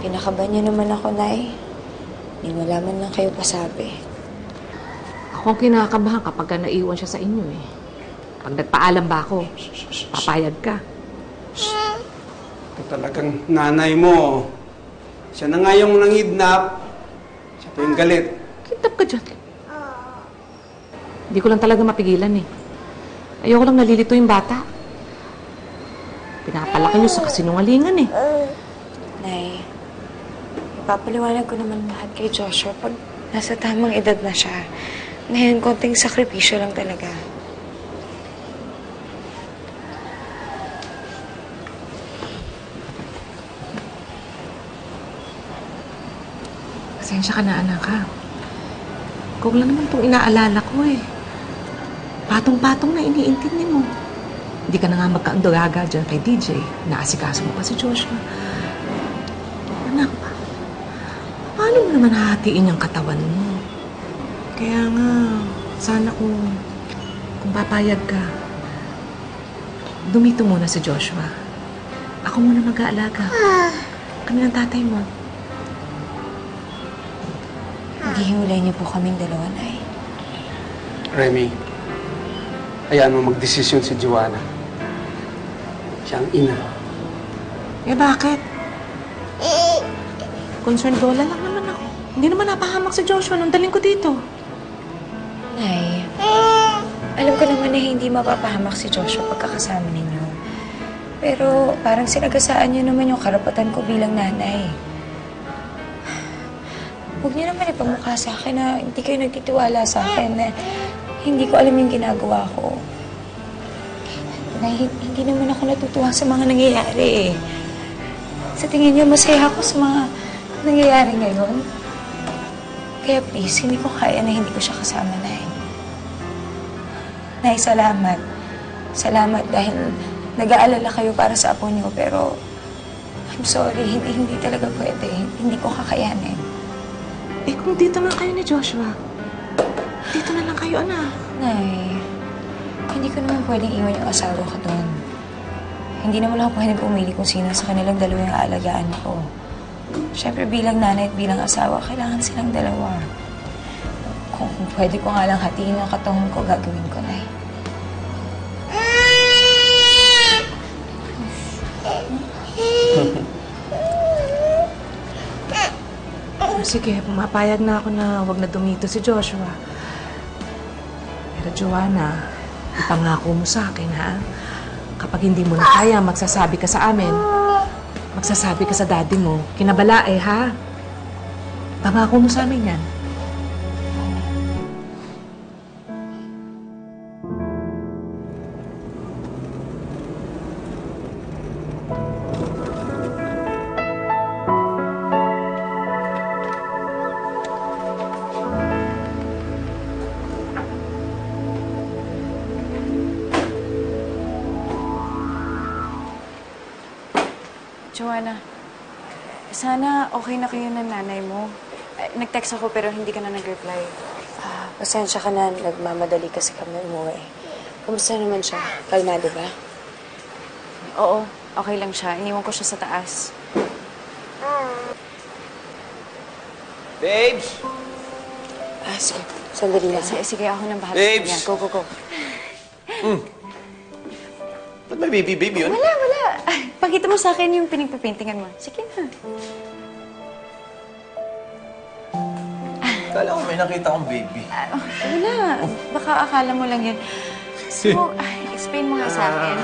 Kinakabahan niyo naman ako, Nay. Hindi mo laman lang kayo pasabi. Ako ang kinakabahan kapag naiwan siya sa inyo eh. Pag nagpaalam ba ako, papayag ka. Ito talagang nanay mo. Siya na nga yung nangidnap. Siya pa yung galit. Kidnap ka dyan. Hindi ko lang talaga mapigilan eh. Ayoko lang nalilito yung bata. Pinapalaki niyo sa kasinungalingan eh. Nay, ipapaliwanag ko naman lahat kay Joshua pag nasa tamang edad na siya. Ngayon, konting sakripisyo lang talaga. Pasensya ka na, anak, ha? Kung lang naman itong inaalala ko, eh. Patong-patong na iniintindi mo. Hindi ka na nga magkaandoraga dyan kay DJ. Naasikaso mo pa si Joshua. Anak, paano mo naman hahatiin yung katawan mo? Kaya nga, sana kung papayag ka, dumito muna si Joshua. Ako muna mag-aalaga. Kami ng tatay mo. Maghihiwalay niyo po kaming dalawa, Nay. Remy, hayaan mo magdesisyon si Joanna. Siya ang ina. Eh, bakit? Concerned lola lang naman ako. Hindi naman napahamak si Joshua nung daling ko dito. Nay, alam ko naman na hindi mapapahamak si Joshua pagkakasama ninyo. Pero parang sinagasaan niyo naman yung karapatan ko bilang nanay. Huwag niyo naman ipamukha sa akin na hindi kayo nagtitiwala sa akin na hindi ko alam yung ginagawa ko. Nay, hindi naman ako natutuwa sa mga nangyayari eh. Sa tingin niyo, masaya ako sa mga nangyayari ngayon. Kaya please, hindi ko kaya na hindi ko siya kasama, Nay. Nay, salamat. Salamat dahil nag-aalala kayo para sa apo niyo, pero I'm sorry, hindi talaga pwede. Hindi ko kakayanin. Eh, kung dito na kayo ni Joshua, dito na lang kayo, anak. Nay, hindi ko naman pwedeng iwan yung asawa ko doon. Hindi naman ako pwedeng pumili kung sino sa kanilang dalawa yung aalagaan ko. Siyempre, bilang nanay at bilang asawa, kailangan silang dalawa. Kung pwede ko nga lang hatiin ang katawan ko, gagawin ko, Nay. Sige, pumapayag na ako na huwag na dumito si Joshua. Pero Joanna, ipangako mo sa akin, ha? Kapag hindi mo na kaya, magsasabi ka sa amin. Magsasabi ka sa daddy mo. Kinabala eh, ha? Pangako mo sa amin yan. Joanna, sana okay na kayo ng nanay mo. Nag-text ako pero hindi ka na nag-reply. Pasensya ka na, nagmamadali kasi kami umuwi. Kumusta naman siya? Kalmado ba? Oo, okay lang siya. Iniwan ko siya sa taas. Babes! Sige. Sandali lang. Sige, ako nang bahala. Babes! Go, go, go. Ba't may baby yun? Wala. Pakita mo sa akin yung pinagpipintingan mo. Sige na. Kala ko may nakita akong baby. Wala. Baka akala mo lang yun. So, explain mo nga sa akin.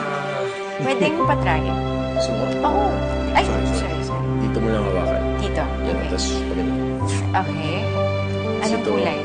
Pwedeng patry. Gusto mo? Oo. Ay, Sorry. sorry. Dito mo lang hawakan. Dito. Yan, Okay. tapos pagano. Okay. Anong Ito. kulay?